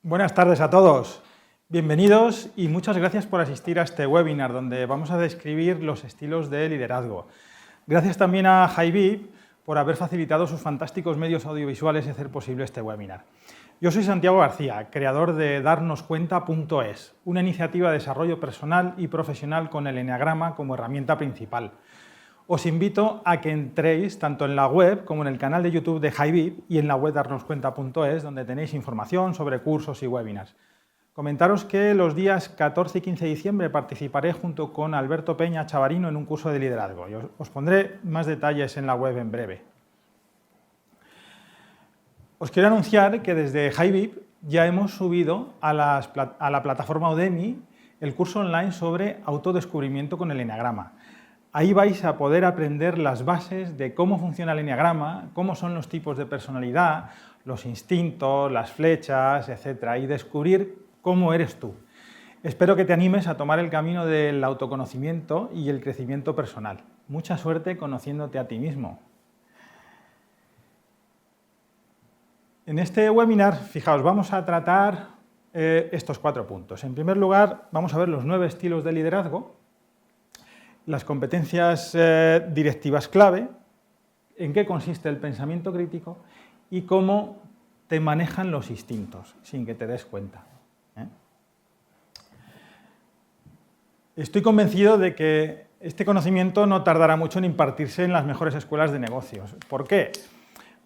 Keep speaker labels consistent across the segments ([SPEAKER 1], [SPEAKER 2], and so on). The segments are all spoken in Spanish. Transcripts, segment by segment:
[SPEAKER 1] Buenas tardes a todos. Bienvenidos y muchas gracias por asistir a este webinar donde vamos a describir los estilos de liderazgo. Gracias también a HiVIP por haber facilitado sus fantásticos medios audiovisuales y hacer posible este webinar. Yo soy Santiago García, creador de darnoscuenta.es, una iniciativa de desarrollo personal y profesional con el eneagrama como herramienta principal. Os invito a que entréis tanto en la web como en el canal de YouTube de HiVIP y en la web darnoscuenta.es, donde tenéis información sobre cursos y webinars. Comentaros que los días 14 y 15 de diciembre participaré junto con Alberto Peña Chavarino en un curso de liderazgo. Y os pondré más detalles en la web en breve. Os quiero anunciar que desde HiVIP ya hemos subido a la plataforma Udemy el curso online sobre autodescubrimiento con el eneagrama. Ahí vais a poder aprender las bases de cómo funciona el eneagrama, cómo son los tipos de personalidad, los instintos, las flechas, etc. y descubrir cómo eres tú. Espero que te animes a tomar el camino del autoconocimiento y el crecimiento personal. Mucha suerte conociéndote a ti mismo. En este webinar, fijaos, vamos a tratar estos 4 puntos. En primer lugar, vamos a ver los 9 estilos de liderazgo, las competencias directivas clave, en qué consiste el pensamiento crítico y cómo te manejan los instintos, sin que te des cuenta. Estoy convencido de que este conocimiento no tardará mucho en impartirse en las mejores escuelas de negocios. ¿Por qué?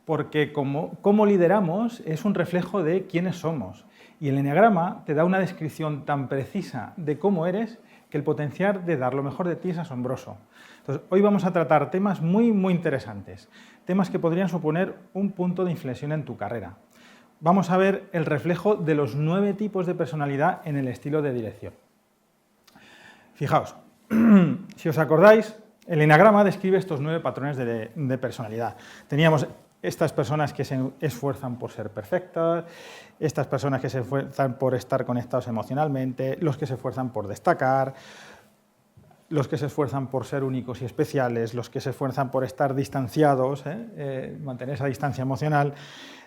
[SPEAKER 1] Porque cómo lideramos es un reflejo de quiénes somos. Y el eneagrama te da una descripción tan precisa de cómo eres que el potencial de dar lo mejor de ti es asombroso. Entonces, hoy vamos a tratar temas muy interesantes, temas que podrían suponer un punto de inflexión en tu carrera. Vamos a ver el reflejo de los 9 tipos de personalidad en el estilo de dirección. Fijaos, si os acordáis, el eneagrama describe estos 9 patrones de personalidad. Teníamos estas personas que se esfuerzan por ser perfectas, estas personas que se esfuerzan por estar conectados emocionalmente, los que se esfuerzan por destacar, los que se esfuerzan por ser únicos y especiales, los que se esfuerzan por estar distanciados, mantener esa distancia emocional,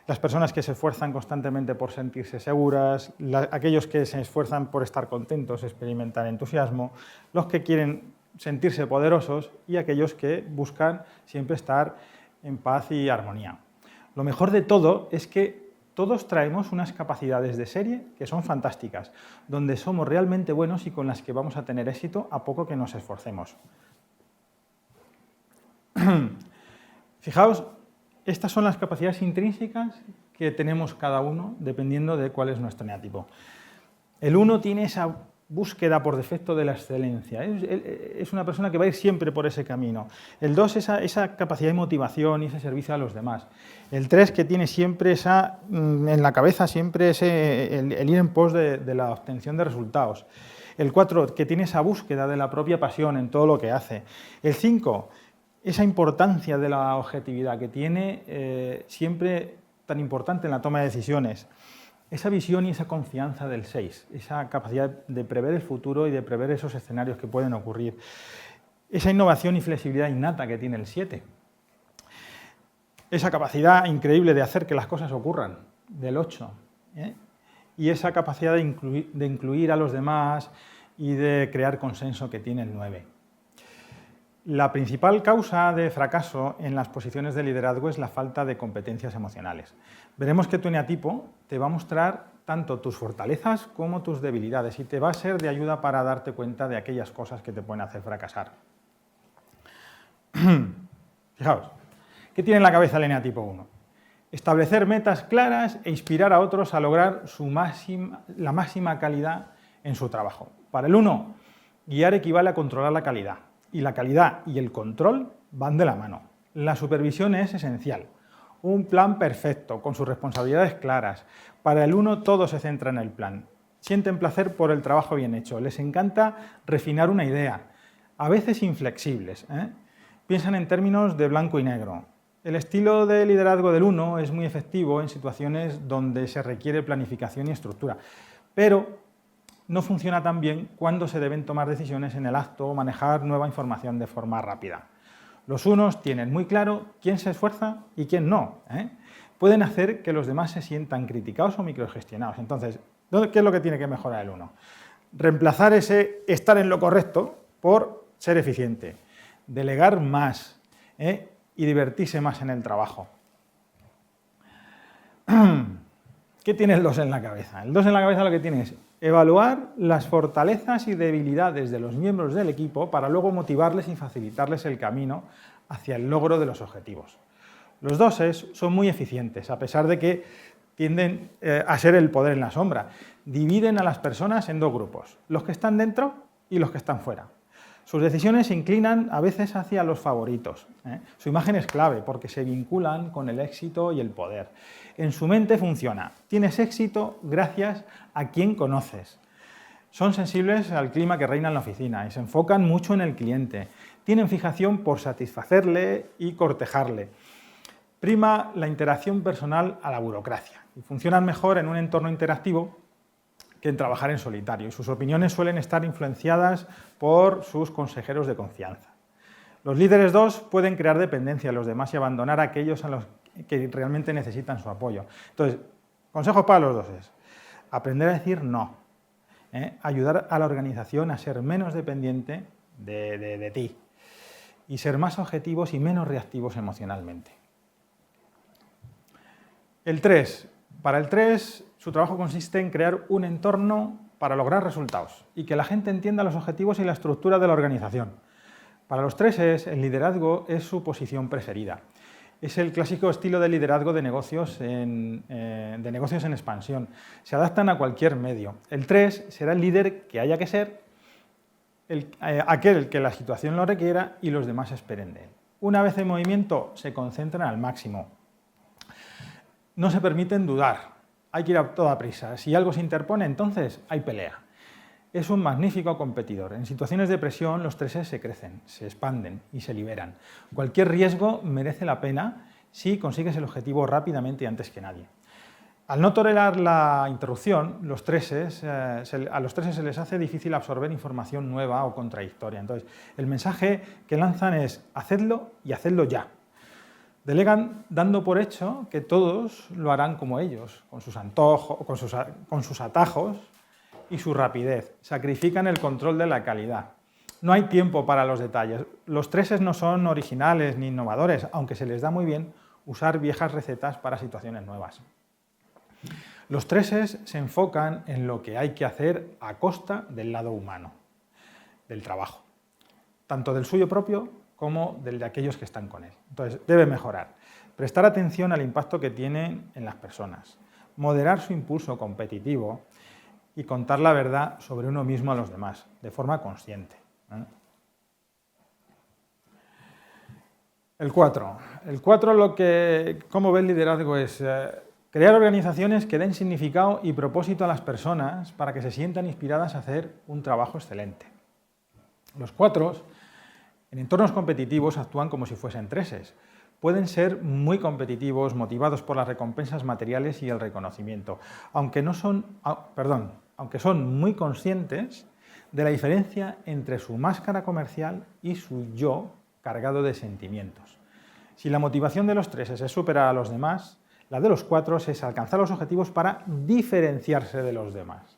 [SPEAKER 1] las personas que se esfuerzan constantemente por sentirse seguras, aquellos que se esfuerzan por estar contentos, experimentar entusiasmo, los que quieren sentirse poderosos y aquellos que buscan siempre estar en paz y armonía. Lo mejor de todo es que todos traemos unas capacidades de serie que son fantásticas, donde somos realmente buenos y con las que vamos a tener éxito a poco que nos esforcemos. Fijaos, estas son las capacidades intrínsecas que tenemos cada uno dependiendo de cuál es nuestro eneatipo. El 1 tiene esa búsqueda por defecto de la excelencia. Es una persona que va a ir siempre por ese camino. El 2, esa capacidad de motivación y ese servicio a los demás. El 3, que tiene siempre en la cabeza siempre el ir en pos de la obtención de resultados. El 4, que tiene esa búsqueda de la propia pasión en todo lo que hace. El 5, esa importancia de la objetividad que tiene siempre tan importante en la toma de decisiones. Esa visión y esa confianza del 6, esa capacidad de prever el futuro y de prever esos escenarios que pueden ocurrir. Esa innovación y flexibilidad innata que tiene el 7. Esa capacidad increíble de hacer que las cosas ocurran, del 8. Y esa capacidad de incluir a los demás y de crear consenso que tiene el 9. La principal causa de fracaso en las posiciones de liderazgo es la falta de competencias emocionales. Veremos que tu eneatipo te va a mostrar tanto tus fortalezas como tus debilidades y te va a ser de ayuda para darte cuenta de aquellas cosas que te pueden hacer fracasar. Fijaos, ¿qué tiene en la cabeza el eneatipo 1? Establecer metas claras e inspirar a otros a lograr la máxima calidad en su trabajo. Para el 1, guiar equivale a controlar la calidad. Y la calidad y el control van de la mano. La supervisión es esencial. Un plan perfecto, con sus responsabilidades claras. Para el 1 todo se centra en el plan. Sienten placer por el trabajo bien hecho. Les encanta refinar una idea. A veces inflexibles. Piensan en términos de blanco y negro. El estilo de liderazgo del 1 es muy efectivo en situaciones donde se requiere planificación y estructura. Pero no funciona tan bien cuando se deben tomar decisiones en el acto o manejar nueva información de forma rápida. Los unos tienen muy claro quién se esfuerza y quién no, pueden hacer que los demás se sientan criticados o microgestionados. Entonces, ¿qué es lo que tiene que mejorar el 1? Reemplazar ese estar en lo correcto por ser eficiente, delegar más y divertirse más en el trabajo. ¿Qué tiene el 2 en la cabeza? El 2 en la cabeza lo que tiene es evaluar las fortalezas y debilidades de los miembros del equipo para luego motivarles y facilitarles el camino hacia el logro de los objetivos. Los 2 son muy eficientes, a pesar de que tienden a ser el poder en la sombra. Dividen a las personas en 2 grupos, los que están dentro y los que están fuera. Sus decisiones se inclinan a veces hacia los favoritos. Su imagen es clave porque se vinculan con el éxito y el poder. En su mente funciona. Tienes éxito gracias a quien conoces. Son sensibles al clima que reina en la oficina y se enfocan mucho en el cliente. Tienen fijación por satisfacerle y cortejarle. Prima la interacción personal a la burocracia y funcionan mejor en un entorno interactivo que en trabajar en solitario, y sus opiniones suelen estar influenciadas por sus consejeros de confianza. Los líderes 2 pueden crear dependencia a los demás y abandonar a aquellos a los que realmente necesitan su apoyo. Entonces, consejos para los 2 es aprender a decir no, ayudar a la organización a ser menos dependiente de ti y ser más objetivos y menos reactivos emocionalmente. El 3. Para el 3, su trabajo consiste en crear un entorno para lograr resultados y que la gente entienda los objetivos y la estructura de la organización. Para los 3, el liderazgo es su posición preferida. Es el clásico estilo de liderazgo de negocios en expansión. Se adaptan a cualquier medio. El 3 será el líder que haya que ser, aquel que la situación lo requiera y los demás esperen de él. Una vez en movimiento, se concentran al máximo. No se permiten dudar, hay que ir a toda prisa. Si algo se interpone, entonces hay pelea. Es un magnífico competidor. En situaciones de presión, los 3 se crecen, se expanden y se liberan. Cualquier riesgo merece la pena si consigues el objetivo rápidamente y antes que nadie. Al no tolerar la interrupción, a los 3 se les hace difícil absorber información nueva o contradictoria. Entonces, el mensaje que lanzan es hacedlo y hacedlo ya. Delegan dando por hecho que todos lo harán como ellos, con sus antojos, con sus atajos y su rapidez. Sacrifican el control de la calidad. No hay tiempo para los detalles. Los 3 no son originales ni innovadores, aunque se les da muy bien usar viejas recetas para situaciones nuevas. Los 3 se enfocan en lo que hay que hacer a costa del lado humano, del trabajo, tanto del suyo propio como del de aquellos que están con él. Entonces, debe mejorar. Prestar atención al impacto que tiene en las personas, moderar su impulso competitivo y contar la verdad sobre uno mismo a los demás, de forma consciente. El 4. El 4, cómo ve el liderazgo, es crear organizaciones que den significado y propósito a las personas para que se sientan inspiradas a hacer un trabajo excelente. Los 4, en entornos competitivos, actúan como si fuesen 3. Pueden ser muy competitivos, motivados por las recompensas materiales y el reconocimiento, aunque son muy conscientes de la diferencia entre su máscara comercial y su yo cargado de sentimientos. Si la motivación de los 3 es superar a los demás, la de los 4 es alcanzar los objetivos para diferenciarse de los demás.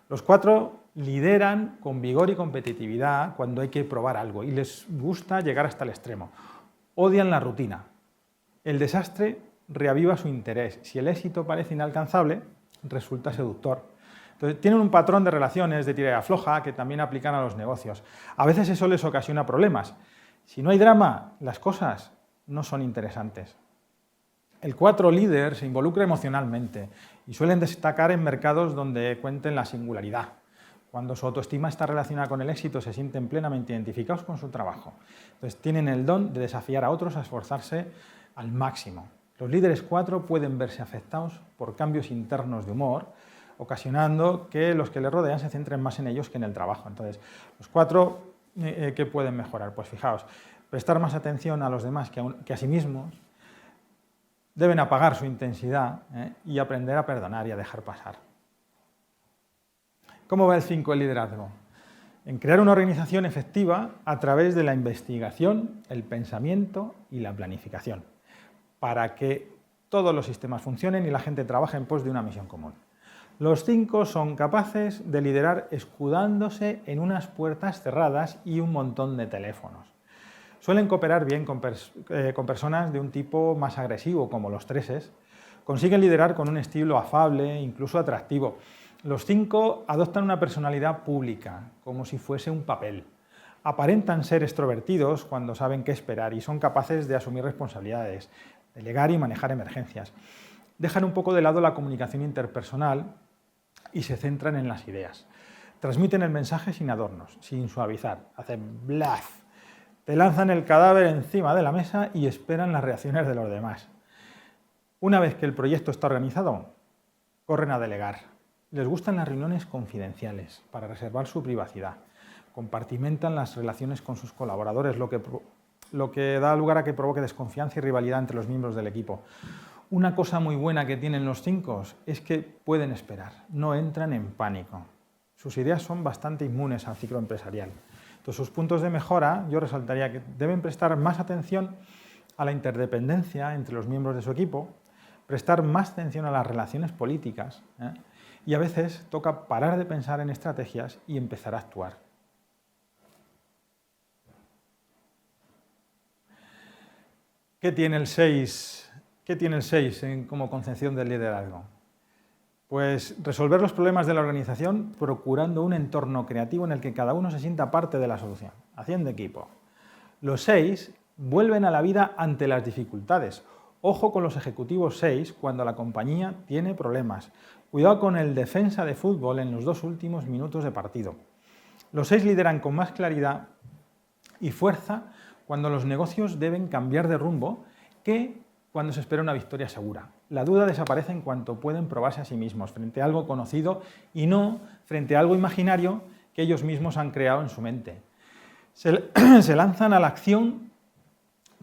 [SPEAKER 1] Los 4 lideran con vigor y competitividad cuando hay que probar algo y les gusta llegar hasta el extremo. Odian la rutina. El desastre reaviva su interés. Si el éxito parece inalcanzable, resulta seductor. Entonces, tienen un patrón de relaciones de tira y afloja que también aplican a los negocios. A veces eso les ocasiona problemas. Si no hay drama, las cosas no son interesantes. El 4 líder se involucra emocionalmente y suelen destacar en mercados donde cuenten la singularidad. Cuando su autoestima está relacionada con el éxito, se sienten plenamente identificados con su trabajo. Entonces, tienen el don de desafiar a otros a esforzarse al máximo. Los líderes 4 pueden verse afectados por cambios internos de humor, ocasionando que los que les rodean se centren más en ellos que en el trabajo. Entonces, los 4, ¿qué pueden mejorar? Pues fijaos, prestar más atención a los demás que a sí mismos, deben apagar su intensidad y aprender a perdonar y a dejar pasar. ¿Cómo va el 5, el liderazgo? En crear una organización efectiva a través de la investigación, el pensamiento y la planificación, para que todos los sistemas funcionen y la gente trabaje en pos de una misión común. Los 5 son capaces de liderar escudándose en unas puertas cerradas y un montón de teléfonos. Suelen cooperar bien con personas de un tipo más agresivo, como los 3. Consiguen liderar con un estilo afable, incluso atractivo. Los 5 adoptan una personalidad pública, como si fuese un papel. Aparentan ser extrovertidos cuando saben qué esperar y son capaces de asumir responsabilidades, delegar y manejar emergencias. Dejan un poco de lado la comunicación interpersonal y se centran en las ideas. Transmiten el mensaje sin adornos, sin suavizar. Hacen blaf. Te lanzan el cadáver encima de la mesa y esperan las reacciones de los demás. Una vez que el proyecto está organizado, corren a delegar. Les gustan las reuniones confidenciales para reservar su privacidad. Compartimentan las relaciones con sus colaboradores, lo que da lugar a que provoque desconfianza y rivalidad entre los miembros del equipo. Una cosa muy buena que tienen los 5 es que pueden esperar, no entran en pánico. Sus ideas son bastante inmunes al ciclo empresarial. Entonces, sus puntos de mejora, yo resaltaría que deben prestar más atención a la interdependencia entre los miembros de su equipo, prestar más atención a las relaciones políticas, y a veces toca parar de pensar en estrategias y empezar a actuar. ¿Qué tiene el 6 como concepción del liderazgo? Pues resolver los problemas de la organización procurando un entorno creativo en el que cada uno se sienta parte de la solución, haciendo equipo. Los 6 vuelven a la vida ante las dificultades. Ojo con los ejecutivos 6 cuando la compañía tiene problemas. Cuidado con el defensa de fútbol en los 2 últimos minutos de partido. Los 6 lideran con más claridad y fuerza cuando los negocios deben cambiar de rumbo que cuando se espera una victoria segura. La duda desaparece en cuanto pueden probarse a sí mismos frente a algo conocido y no frente a algo imaginario que ellos mismos han creado en su mente. Se lanzan a la acción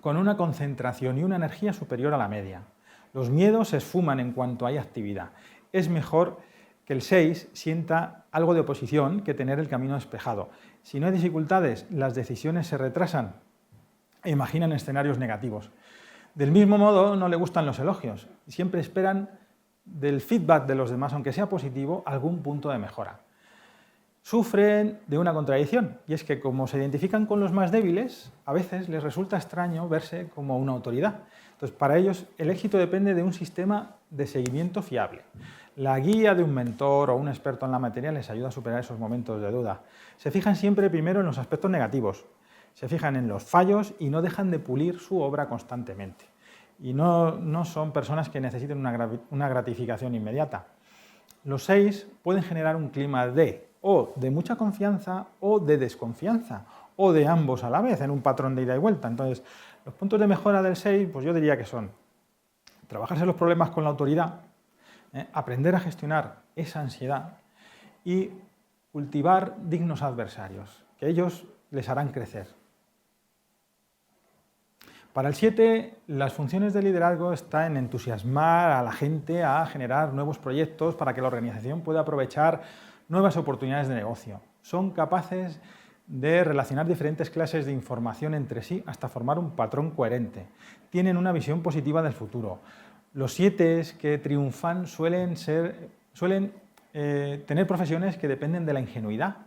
[SPEAKER 1] con una concentración y una energía superior a la media. Los miedos se esfuman en cuanto hay actividad. Es mejor que el 6 sienta algo de oposición que tener el camino despejado. Si no hay dificultades, las decisiones se retrasan e imaginan escenarios negativos. Del mismo modo, no le gustan los elogios. Siempre esperan del feedback de los demás, aunque sea positivo, algún punto de mejora. Sufren de una contradicción, y es que como se identifican con los más débiles, a veces les resulta extraño verse como una autoridad. Entonces, para ellos, el éxito depende de un sistema de seguimiento fiable. La guía de un mentor o un experto en la materia les ayuda a superar esos momentos de duda. Se fijan siempre primero en los aspectos negativos, se fijan en los fallos y no dejan de pulir su obra constantemente. Y no son personas que necesiten una gratificación inmediata. Los 6 pueden generar un clima de mucha confianza o de desconfianza, o de ambos a la vez, en un patrón de ida y vuelta. Entonces, los puntos de mejora del 6, pues yo diría que son trabajarse los problemas con la autoridad, aprender a gestionar esa ansiedad y cultivar dignos adversarios, que ellos les harán crecer. Para el 7, las funciones de liderazgo están en entusiasmar a la gente a generar nuevos proyectos para que la organización pueda aprovechar nuevas oportunidades de negocio. Son capaces de relacionar diferentes clases de información entre sí hasta formar un patrón coherente. Tienen una visión positiva del futuro. Los 7 que triunfan suelen tener profesiones que dependen de la ingenuidad,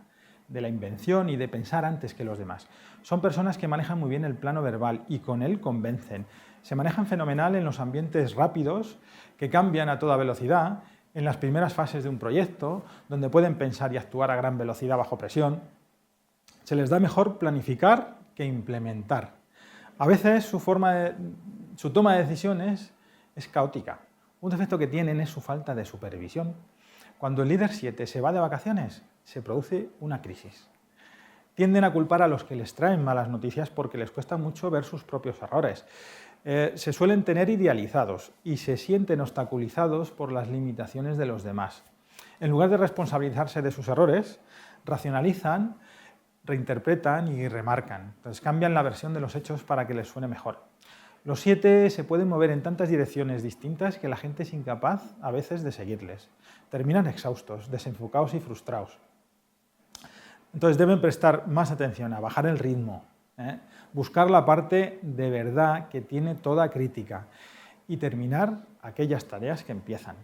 [SPEAKER 1] de la invención y de pensar antes que los demás. Son personas que manejan muy bien el plano verbal y con él convencen. Se manejan fenomenal en los ambientes rápidos que cambian a toda velocidad, en las primeras fases de un proyecto, donde pueden pensar y actuar a gran velocidad bajo presión. Se les da mejor planificar que implementar. A veces su toma de decisiones es caótica. Un defecto que tienen es su falta de supervisión. Cuando el líder 7 se va de vacaciones, se produce una crisis. Tienden a culpar a los que les traen malas noticias porque les cuesta mucho ver sus propios errores. Se suelen tener idealizados y se sienten obstaculizados por las limitaciones de los demás. En lugar de responsabilizarse de sus errores, racionalizan, reinterpretan y remarcan. Entonces cambian la versión de los hechos para que les suene mejor. Los 7 se pueden mover en tantas direcciones distintas que la gente es incapaz a veces de seguirles. Terminan exhaustos, desenfocados y frustrados. Entonces deben prestar más atención a bajar el ritmo, buscar la parte de verdad que tiene toda crítica y terminar aquellas tareas que empiezan.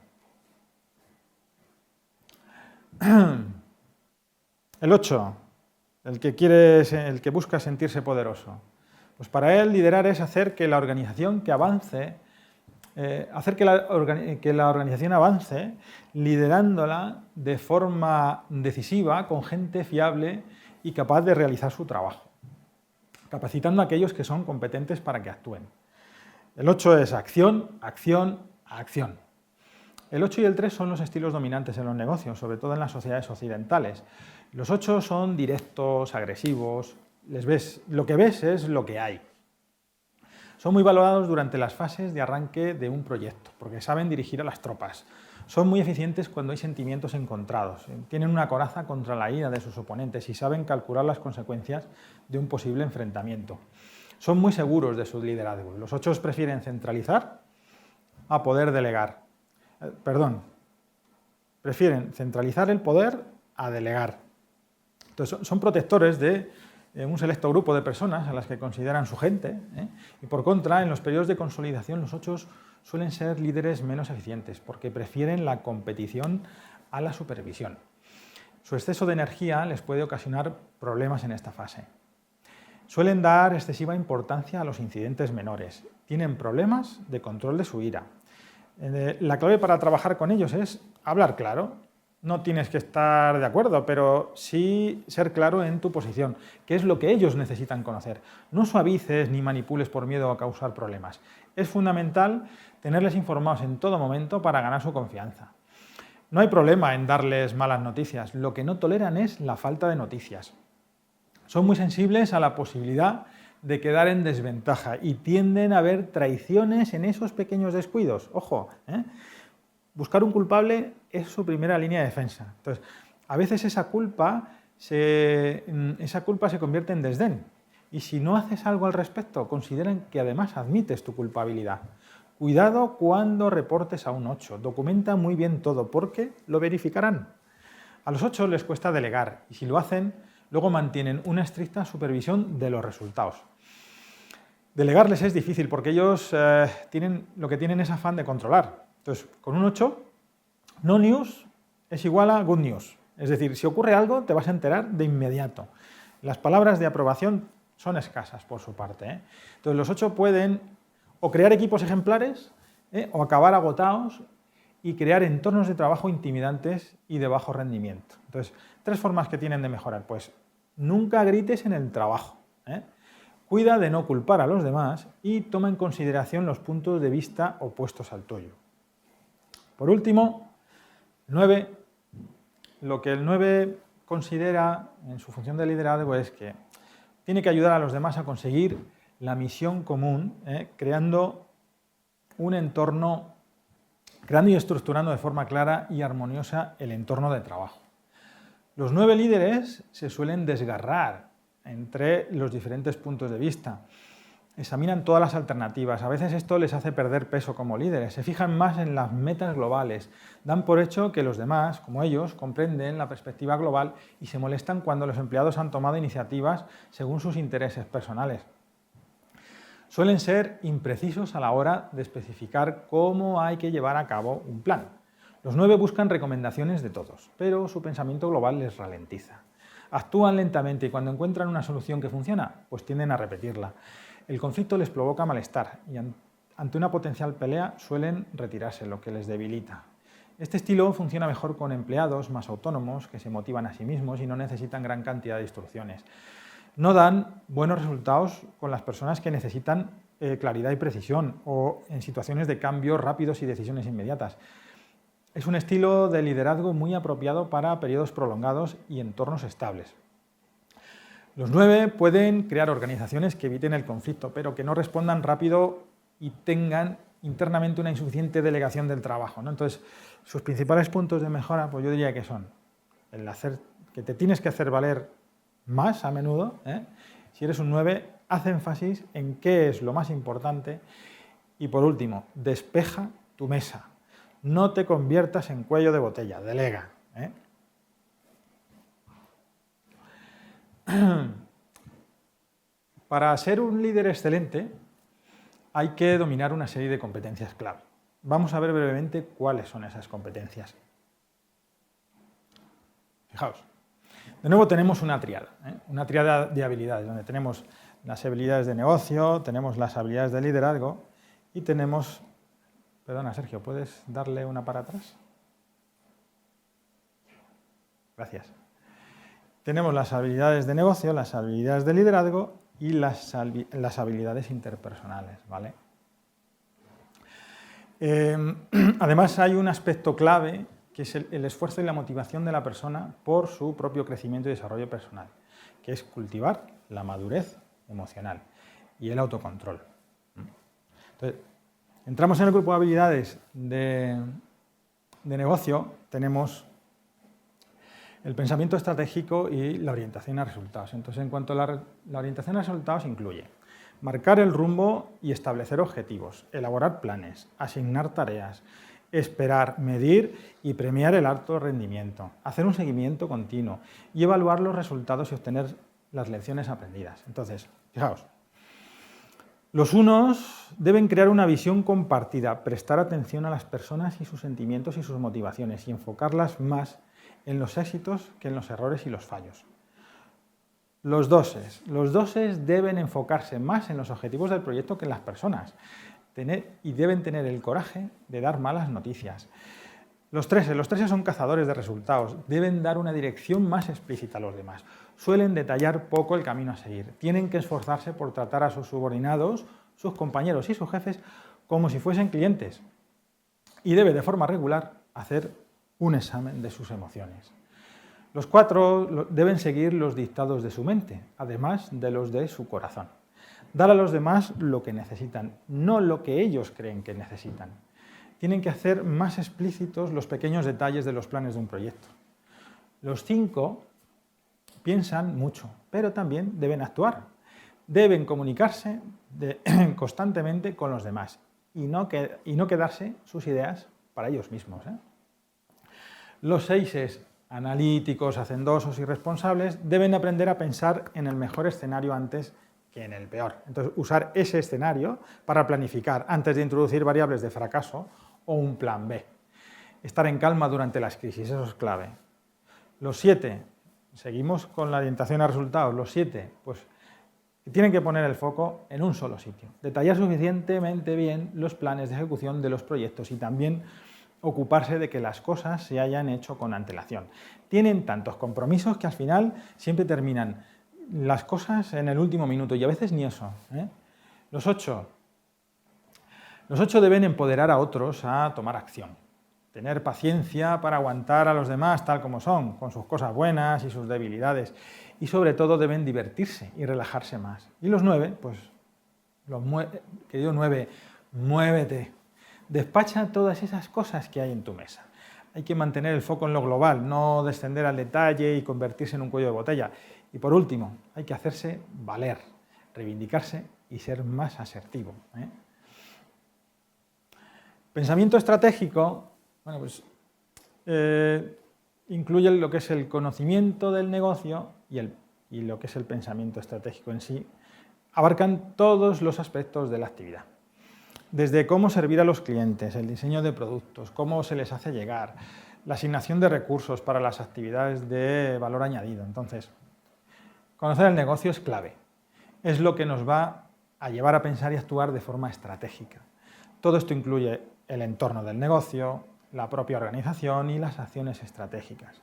[SPEAKER 1] El 8, el que busca sentirse poderoso. Pues para él liderar es hacer que la organización avance liderándola de forma decisiva, con gente fiable y capaz de realizar su trabajo, capacitando a aquellos que son competentes para que actúen. El 8 es acción, acción, acción. El 8 y el 3 son los estilos dominantes en los negocios, sobre todo en las sociedades occidentales. Los 8 son directos, agresivos, lo que ves es lo que hay. Son muy valorados durante las fases de arranque de un proyecto, porque saben dirigir a las tropas. Son muy eficientes cuando hay sentimientos encontrados. Tienen una coraza contra la ira de sus oponentes y saben calcular las consecuencias de un posible enfrentamiento. Son muy seguros de su liderazgo. Los 8 prefieren centralizar a poder delegar. Prefieren centralizar el poder a delegar. Entonces, son protectores de un selecto grupo de personas a las que consideran su gente, y por contra, en los periodos de consolidación, los 8 suelen ser líderes menos eficientes porque prefieren la competición a la supervisión. Su exceso de energía les puede ocasionar problemas en esta fase. Suelen dar excesiva importancia a los incidentes menores. Tienen problemas de control de su ira. La clave para trabajar con ellos es hablar claro. No tienes que estar de acuerdo, pero sí ser claro en tu posición, que es lo que ellos necesitan conocer. No suavices ni manipules por miedo a causar problemas. Es fundamental tenerles informados en todo momento para ganar su confianza. No hay problema en darles malas noticias. Lo que no toleran es la falta de noticias. Son muy sensibles a la posibilidad de quedar en desventaja y tienden a ver traiciones en esos pequeños descuidos. Ojo, buscar un culpable es su primera línea de defensa. Entonces, a veces esa culpa se convierte en desdén. Y si no haces algo al respecto, consideran que además admites tu culpabilidad. Cuidado cuando reportes a un 8. Documenta muy bien todo, porque lo verificarán. A los 8 les cuesta delegar, y si lo hacen, luego mantienen una estricta supervisión de los resultados. Delegarles es difícil, porque ellos lo que tienen es afán de controlar. Entonces, con un 8, no news es igual a good news. Es decir, si ocurre algo, te vas a enterar de inmediato. Las palabras de aprobación son escasas por su parte. Entonces, los 8 pueden o crear equipos ejemplares o acabar agotados y crear entornos de trabajo intimidantes y de bajo rendimiento. Entonces, 3 formas que tienen de mejorar. Pues, nunca grites en el trabajo. Cuida de no culpar a los demás y toma en consideración los puntos de vista opuestos al tuyo. Por último, 9, lo que el 9 considera en su función de liderazgo es que tiene que ayudar a los demás a conseguir la misión común, creando un entorno, creando y estructurando de forma clara y armoniosa el entorno de trabajo. Los 9 líderes se suelen desgarrar entre los diferentes puntos de vista. Examinan todas las alternativas. A veces esto les hace perder peso como líderes. Se fijan más en las metas globales. Dan por hecho que los demás, como ellos, comprenden la perspectiva global y se molestan cuando los empleados han tomado iniciativas según sus intereses personales. Suelen ser imprecisos a la hora de especificar cómo hay que llevar a cabo un plan. Los 9 buscan recomendaciones de todos, pero su pensamiento global les ralentiza. Actúan lentamente y cuando encuentran una solución que funciona, pues tienden a repetirla. El conflicto les provoca malestar y ante una potencial pelea suelen retirarse, lo que les debilita. Este estilo funciona mejor con empleados más autónomos que se motivan a sí mismos y no necesitan gran cantidad de instrucciones. No dan buenos resultados con las personas que necesitan claridad y precisión o en situaciones de cambios rápidos y decisiones inmediatas. Es un estilo de liderazgo muy apropiado para periodos prolongados y entornos estables. Los 9 pueden crear organizaciones que eviten el conflicto, pero que no respondan rápido y tengan internamente una insuficiente delegación del trabajo, Entonces, sus principales puntos de mejora, pues yo diría que son que te tienes que hacer valer más a menudo. Si eres un 9, haz énfasis en qué es lo más importante. Y por último, despeja tu mesa. No te conviertas en cuello de botella, delega. Para ser un líder excelente hay que dominar una serie de competencias clave. vamos a ver brevemente cuáles son esas competencias. Fijaos, de nuevo tenemos una tríada de habilidades, donde tenemos las habilidades de negocio, tenemos las habilidades de liderazgo y tenemos... Perdona, Sergio, ¿puedes darle una para atrás? Gracias. Tenemos las habilidades de negocio, las habilidades de liderazgo y las habilidades interpersonales, ¿vale? Además, hay un aspecto clave que es el esfuerzo y la motivación de la persona por su propio crecimiento y desarrollo personal, que es cultivar la madurez emocional y el autocontrol. Entonces, entramos en el grupo de habilidades de negocio, tenemos el pensamiento estratégico y la orientación a resultados. Entonces, en cuanto a la orientación a resultados, incluye marcar el rumbo y establecer objetivos, elaborar planes, asignar tareas, esperar, medir y premiar el alto rendimiento, hacer un seguimiento continuo y evaluar los resultados y obtener las lecciones aprendidas. Entonces, fijaos, los unos deben crear una visión compartida, prestar atención a las personas y sus sentimientos y sus motivaciones y enfocarlas más en los éxitos que en los errores y los fallos. Los doses deben enfocarse más en los objetivos del proyecto que en las personas y deben tener el coraje de dar malas noticias. Los treses son cazadores de resultados, deben dar una dirección más explícita a los demás. Suelen detallar poco el camino a seguir, tienen que esforzarse por tratar a sus subordinados, sus compañeros y sus jefes como si fuesen clientes y debe de forma regular hacer un examen de sus emociones. Los 4 deben seguir los dictados de su mente, además de los de su corazón. Dar a los demás lo que necesitan, no lo que ellos creen que necesitan. Tienen que hacer más explícitos los pequeños detalles de los planes de un proyecto. Los 5 piensan mucho, pero también deben actuar. Deben comunicarse constantemente con los demás y no quedarse sus ideas para ellos mismos. Los 6, analíticos, hacendosos y responsables, deben aprender a pensar en el mejor escenario antes que en el peor. Entonces, usar ese escenario para planificar antes de introducir variables de fracaso o un plan B. Estar en calma durante las crisis, eso es clave. Los 7, seguimos con la orientación a resultados, los 7, pues tienen que poner el foco en un solo sitio, detallar suficientemente bien los planes de ejecución de los proyectos y también ocuparse de que las cosas se hayan hecho con antelación. Tienen tantos compromisos que al final siempre terminan las cosas en el último minuto y a veces ni eso. Los 8 deben empoderar a otros a tomar acción. Tener paciencia para aguantar a los demás tal como son, con sus cosas buenas y sus debilidades. Y sobre todo deben divertirse y relajarse más. Y los 9, pues, querido 9, muévete. Despacha todas esas cosas que hay en tu mesa. Hay que mantener el foco en lo global, no descender al detalle y convertirse en un cuello de botella. Y por último, hay que hacerse valer, reivindicarse y ser más asertivo. Pensamiento estratégico, bueno, pues, incluye lo que es el conocimiento del negocio y lo que es el pensamiento estratégico en sí. Abarcan todos los aspectos de la actividad. Desde cómo servir a los clientes, el diseño de productos, cómo se les hace llegar, la asignación de recursos para las actividades de valor añadido. Entonces, conocer el negocio es clave. Es lo que nos va a llevar a pensar y actuar de forma estratégica. Todo esto incluye el entorno del negocio, la propia organización y las acciones estratégicas.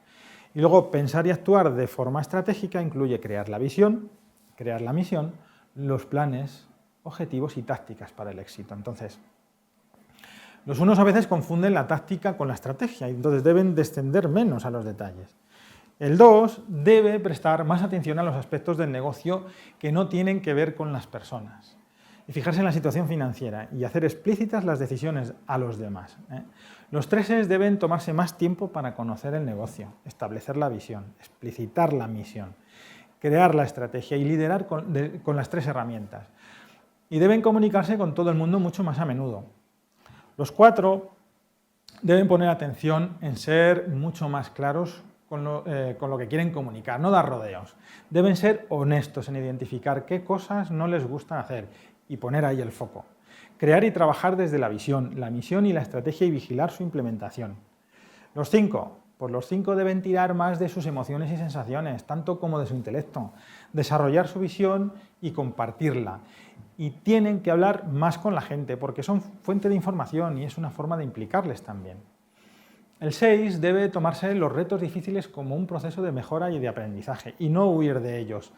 [SPEAKER 1] Y luego, pensar y actuar de forma estratégica incluye crear la visión, crear la misión, los planes, objetivos y tácticas para el éxito. Entonces, los unos a veces confunden la táctica con la estrategia y entonces deben descender menos a los detalles. El 2 debe prestar más atención a los aspectos del negocio que no tienen que ver con las personas y fijarse en la situación financiera y hacer explícitas las decisiones a los demás. Los 3 deben tomarse más tiempo para conocer el negocio, establecer la visión, explicitar la misión, crear la estrategia y liderar con las 3 herramientas. Y deben comunicarse con todo el mundo mucho más a menudo. Los 4 deben poner atención en ser mucho más claros con lo que quieren comunicar, no dar rodeos. Deben ser honestos en identificar qué cosas no les gusta hacer y poner ahí el foco. crear y trabajar desde la visión, la misión y la estrategia y vigilar su implementación. Los 5, pues los 5 deben tirar más de sus emociones y sensaciones, tanto como de su intelecto, desarrollar su visión y compartirla. Y tienen que hablar más con la gente, porque son fuente de información y es una forma de implicarles también. El 6 debe tomarse los retos difíciles como un proceso de mejora y de aprendizaje, y no huir de ellos.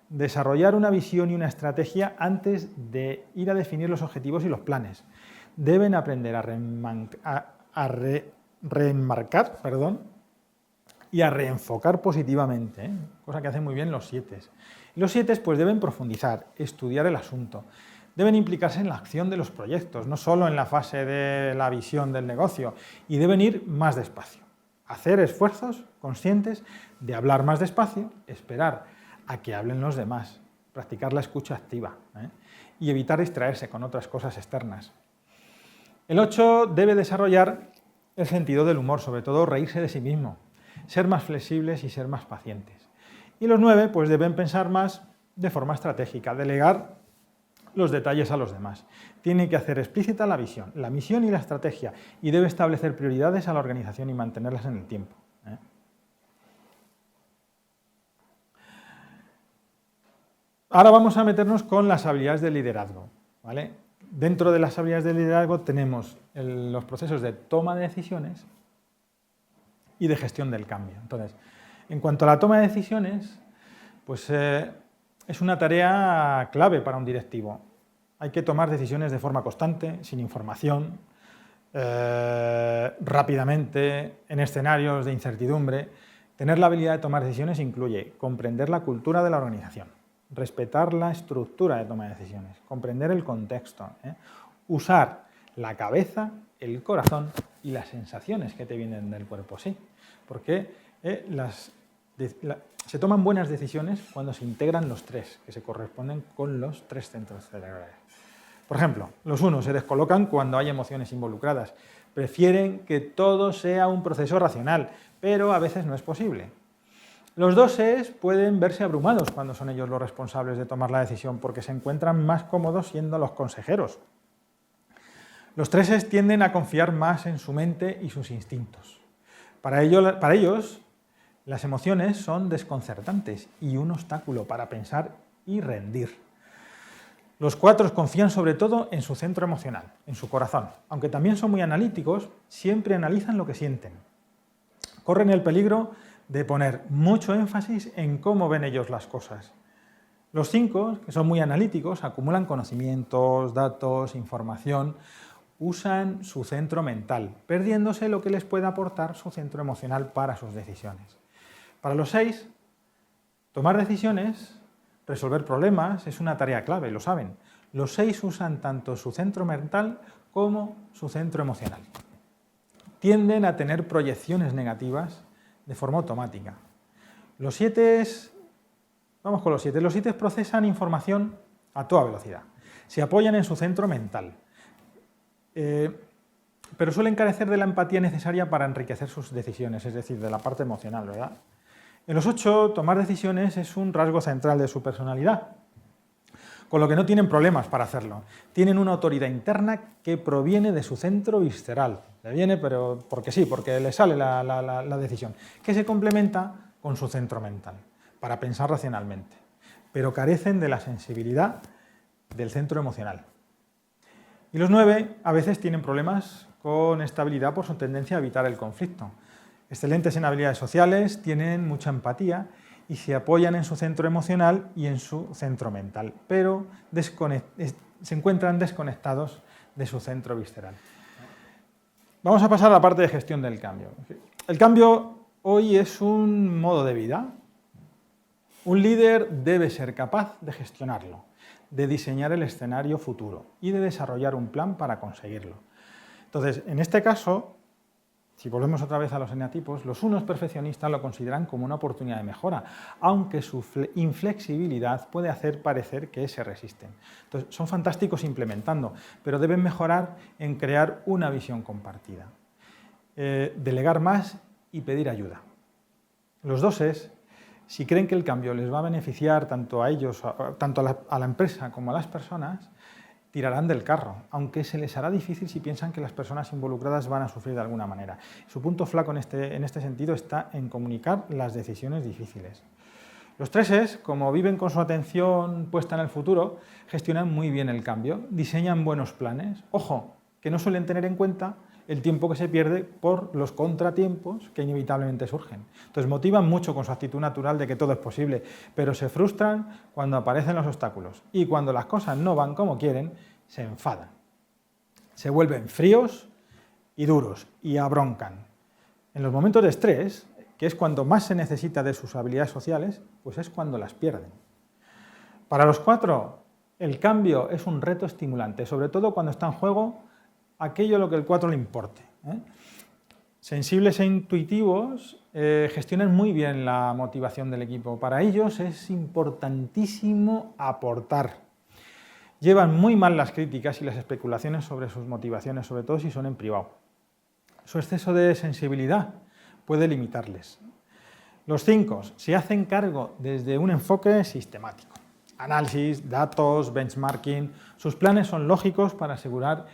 [SPEAKER 1] Desarrollar una visión y una estrategia antes de ir a definir los objetivos y los planes. Deben aprender a reenmarcar y a reenfocar positivamente, cosa que hacen muy bien los 7. Los 7 pues deben profundizar, estudiar el asunto, deben implicarse en la acción de los proyectos, no solo en la fase de la visión del negocio, y deben ir más despacio, hacer esfuerzos conscientes de hablar más despacio, esperar a que hablen los demás, practicar la escucha activa y evitar distraerse con otras cosas externas. El 8 debe desarrollar el sentido del humor, sobre todo reírse de sí mismo, ser más flexibles y ser más pacientes. Y los 9 pues deben pensar más de forma estratégica, delegar los detalles a los demás. Tiene que hacer explícita la visión, la misión y la estrategia, y debe establecer prioridades a la organización y mantenerlas en el tiempo. Ahora vamos a meternos con las habilidades de liderazgo, ¿vale? Dentro de las habilidades de liderazgo tenemos los procesos de toma de decisiones y de gestión del cambio. Entonces, en cuanto a la toma de decisiones, pues es una tarea clave para un directivo. Hay que tomar decisiones de forma constante, sin información, rápidamente, en escenarios de incertidumbre. Tener la habilidad de tomar decisiones incluye comprender la cultura de la organización, respetar la estructura de toma de decisiones, comprender el contexto, usar la cabeza, el corazón y las sensaciones que te vienen del cuerpo, sí, porque se toman buenas decisiones cuando se integran los 3, que se corresponden con los 3 centros cerebrales. Por ejemplo, los 1 se descolocan cuando hay emociones involucradas, prefieren que todo sea un proceso racional, pero a veces no es posible. Los 2 pueden verse abrumados cuando son ellos los responsables de tomar la decisión, porque se encuentran más cómodos siendo los consejeros. Los 3 tienden a confiar más en su mente y sus instintos. Para ellos, las emociones son desconcertantes y un obstáculo para pensar y rendir. Los 4 confían sobre todo en su centro emocional, en su corazón. Aunque también son muy analíticos, siempre analizan lo que sienten. Corren el peligro de poner mucho énfasis en cómo ven ellos las cosas. Los 5, que son muy analíticos, acumulan conocimientos, datos, información, usan su centro mental, perdiéndose lo que les puede aportar su centro emocional para sus decisiones. Para los 6, tomar decisiones, resolver problemas es una tarea clave, lo saben. Los 6 usan tanto su centro mental como su centro emocional. Tienden a tener proyecciones negativas de forma automática. Los 7, vamos con los 7. Los 7 procesan información a toda velocidad. Se apoyan en su centro mental, pero suelen carecer de la empatía necesaria para enriquecer sus decisiones, es decir, de la parte emocional, ¿verdad? En los 8, tomar decisiones es un rasgo central de su personalidad, con lo que no tienen problemas para hacerlo. Tienen una autoridad interna que proviene de su centro visceral. Le viene, pero porque sí, porque le sale la decisión, que se complementa con su centro mental, para pensar racionalmente, pero carecen de la sensibilidad del centro emocional. Y los 9 a veces tienen problemas con estabilidad por su tendencia a evitar el conflicto. Excelentes en habilidades sociales, tienen mucha empatía y se apoyan en su centro emocional y en su centro mental, pero se encuentran desconectados de su centro visceral. Vamos a pasar a la parte de gestión del cambio. El cambio hoy es un modo de vida. Un líder debe ser capaz de gestionarlo, de diseñar el escenario futuro y de desarrollar un plan para conseguirlo. Entonces, en este caso, si volvemos otra vez a los eneatipos, los 1 perfeccionistas lo consideran como una oportunidad de mejora, aunque su inflexibilidad puede hacer parecer que se resisten. Entonces, son fantásticos implementando, pero deben mejorar en crear una visión compartida, delegar más y pedir ayuda. Los 2, si creen que el cambio les va a beneficiar tanto a ellos, tanto a la empresa como a las personas, tirarán del carro, aunque se les hará difícil si piensan que las personas involucradas van a sufrir de alguna manera. Su punto flaco en este sentido está en comunicar las decisiones difíciles. Los 3Es, como viven con su atención puesta en el futuro, gestionan muy bien el cambio, diseñan buenos planes. Ojo, que no suelen tener en cuenta el tiempo que se pierde por los contratiempos que inevitablemente surgen. Entonces motivan mucho con su actitud natural de que todo es posible, pero se frustran cuando aparecen los obstáculos y cuando las cosas no van como quieren, se enfadan. Se vuelven fríos y duros y abroncan. En los momentos de estrés, que es cuando más se necesita de sus habilidades sociales, pues es cuando las pierden. Para los 4, el cambio es un reto estimulante, sobre todo cuando está en juego aquello a lo que el 4 le importe. Sensibles e intuitivos gestionan muy bien la motivación del equipo. Para ellos es importantísimo aportar. Llevan muy mal las críticas y las especulaciones sobre sus motivaciones, sobre todo si son en privado. Su exceso de sensibilidad puede limitarles. Los 5 se hacen cargo desde un enfoque sistemático. Análisis, datos, benchmarking. Sus planes son lógicos para asegurar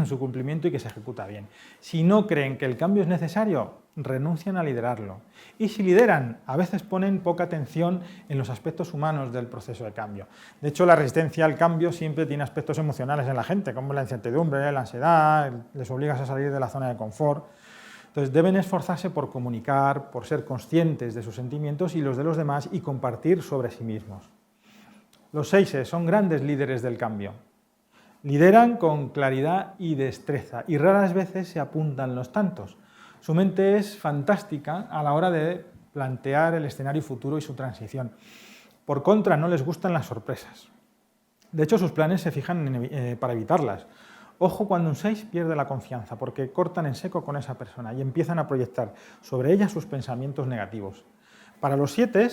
[SPEAKER 1] su cumplimiento y que se ejecuta bien. Si no creen que el cambio es necesario, renuncian a liderarlo. Y si lideran, a veces ponen poca atención en los aspectos humanos del proceso de cambio. De hecho, la resistencia al cambio siempre tiene aspectos emocionales en la gente, como la incertidumbre, la ansiedad, les obligas a salir de la zona de confort. Entonces, deben esforzarse por comunicar, por ser conscientes de sus sentimientos y los de los demás y compartir sobre sí mismos. Los 6 son grandes líderes del cambio. Lideran con claridad y destreza y raras veces se apuntan los tantos. Su mente es fantástica a la hora de plantear el escenario futuro y su transición. Por contra, no les gustan las sorpresas. De hecho, sus planes se fijan para evitarlas. Ojo cuando un 6 pierde la confianza, porque cortan en seco con esa persona y empiezan a proyectar sobre ella sus pensamientos negativos. Para los 7,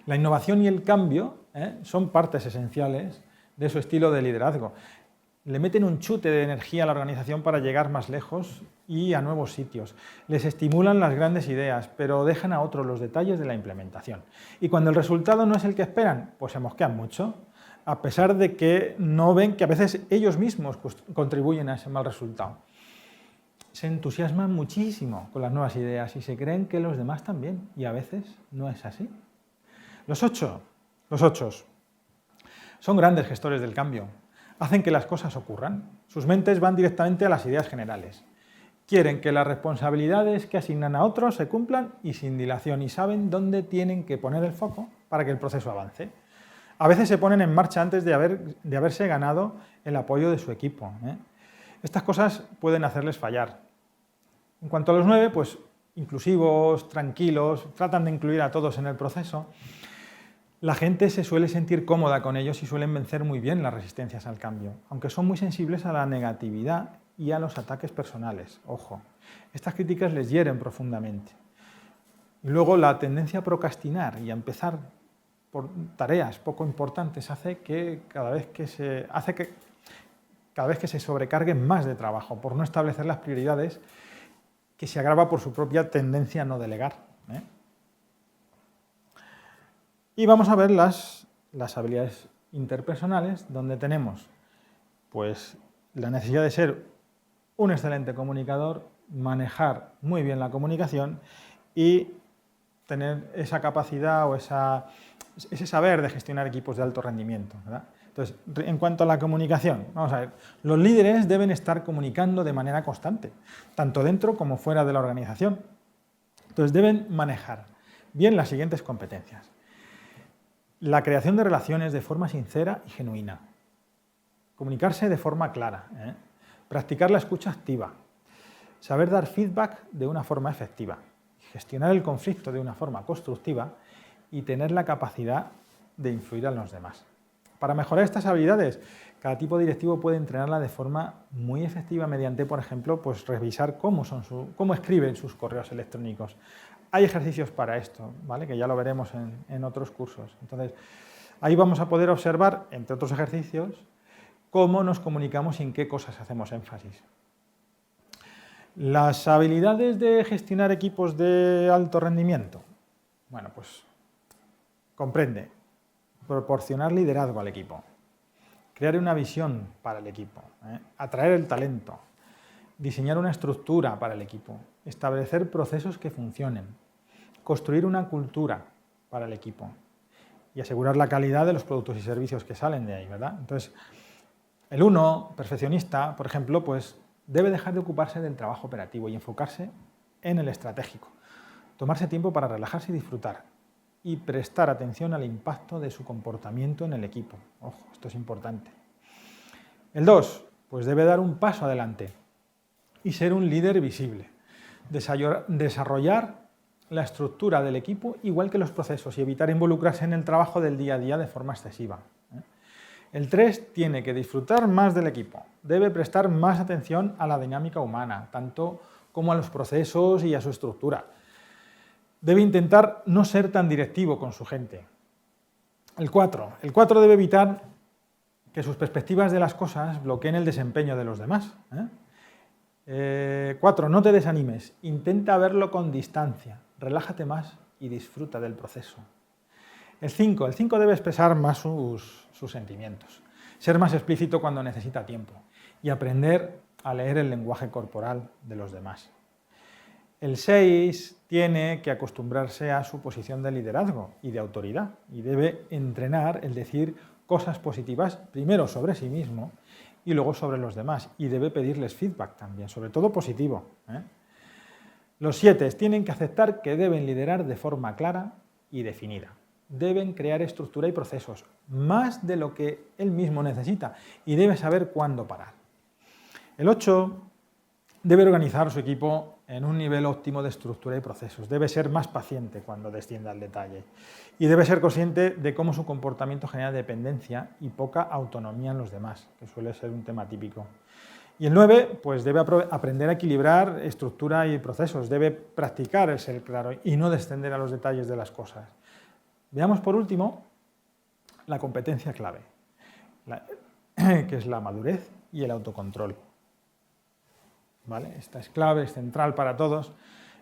[SPEAKER 1] la innovación y el cambio son partes esenciales de su estilo de liderazgo. Le meten un chute de energía a la organización para llegar más lejos y a nuevos sitios. Les estimulan las grandes ideas, pero dejan a otros los detalles de la implementación. Y cuando el resultado no es el que esperan, pues se mosquean mucho, a pesar de que no ven que a veces ellos mismos contribuyen a ese mal resultado. Se entusiasman muchísimo con las nuevas ideas y se creen que los demás también, y a veces no es así. Los 8 son grandes gestores del cambio. Hacen que las cosas ocurran. Sus mentes van directamente a las ideas generales. Quieren que las responsabilidades que asignan a otros se cumplan y sin dilación, y saben dónde tienen que poner el foco para que el proceso avance. A veces se ponen en marcha antes de haberse ganado el apoyo de su equipo. Estas cosas pueden hacerles fallar. En cuanto a los 9, pues inclusivos, tranquilos, tratan de incluir a todos en el proceso. La gente se suele sentir cómoda con ellos y suelen vencer muy bien las resistencias al cambio, aunque son muy sensibles a la negatividad y a los ataques personales. Ojo, estas críticas les hieren profundamente. Y luego la tendencia a procrastinar y a empezar por tareas poco importantes hace que cada vez que se sobrecarguen más de trabajo por no establecer las prioridades, que se agrava por su propia tendencia a no delegar. Y vamos a ver las habilidades interpersonales, donde tenemos pues, la necesidad de ser un excelente comunicador, manejar muy bien la comunicación y tener esa capacidad o ese saber de gestionar equipos de alto rendimiento, ¿verdad? Entonces, en cuanto a la comunicación, vamos a ver, los líderes deben estar comunicando de manera constante, tanto dentro como fuera de la organización. Entonces, deben manejar bien las siguientes competencias. La creación de relaciones de forma sincera y genuina. Comunicarse de forma clara. Practicar la escucha activa. Saber dar feedback de una forma efectiva. Gestionar el conflicto de una forma constructiva y tener la capacidad de influir en los demás. Para mejorar estas habilidades, cada tipo directivo puede entrenarla de forma muy efectiva mediante, por ejemplo, pues revisar cómo escriben sus correos electrónicos. Hay ejercicios para esto, ¿vale? Que ya lo veremos en otros cursos. Entonces, ahí vamos a poder observar, entre otros ejercicios, cómo nos comunicamos y en qué cosas hacemos énfasis. Las habilidades de gestionar equipos de alto rendimiento. Bueno, pues comprende proporcionar liderazgo al equipo, crear una visión para el equipo, atraer el talento, diseñar una estructura para el equipo, establecer procesos que funcionen, construir una cultura para el equipo y asegurar la calidad de los productos y servicios que salen de ahí, ¿verdad? Entonces, el uno, perfeccionista, por ejemplo, pues debe dejar de ocuparse del trabajo operativo y enfocarse en el estratégico, tomarse tiempo para relajarse y disfrutar y prestar atención al impacto de su comportamiento en el equipo. Ojo, esto es importante. El 2, pues debe dar un paso adelante y ser un líder visible, desarrollar la estructura del equipo igual que los procesos y evitar involucrarse en el trabajo del día a día de forma excesiva. El 3 tiene que disfrutar más del equipo, debe prestar más atención a la dinámica humana, tanto como a los procesos y a su estructura. Debe intentar no ser tan directivo con su gente. El 4 debe evitar que sus perspectivas de las cosas bloqueen el desempeño de los demás. 4, no te desanimes, intenta verlo con distancia, relájate más y disfruta del proceso. El 5 debe expresar más sus sentimientos, ser más explícito cuando necesita tiempo y aprender a leer el lenguaje corporal de los demás. El 6 tiene que acostumbrarse a su posición de liderazgo y de autoridad y debe entrenar el decir cosas positivas primero sobre sí mismo y luego sobre los demás y debe pedirles feedback también, sobre todo positivo. Los 7 tienen que aceptar que deben liderar de forma clara y definida. Deben crear estructura y procesos, más de lo que él mismo necesita y debe saber cuándo parar. El 8 debe organizar su equipo en un nivel óptimo de estructura y procesos. Debe ser más paciente cuando descienda al detalle y debe ser consciente de cómo su comportamiento genera dependencia y poca autonomía en los demás, que suele ser un tema típico. Y el 9, pues debe aprender a equilibrar estructura y procesos, debe practicar el ser claro y no descender a los detalles de las cosas. Veamos por último la competencia clave, que es la madurez y el autocontrol. ¿Vale? Esta es clave, es central para todos.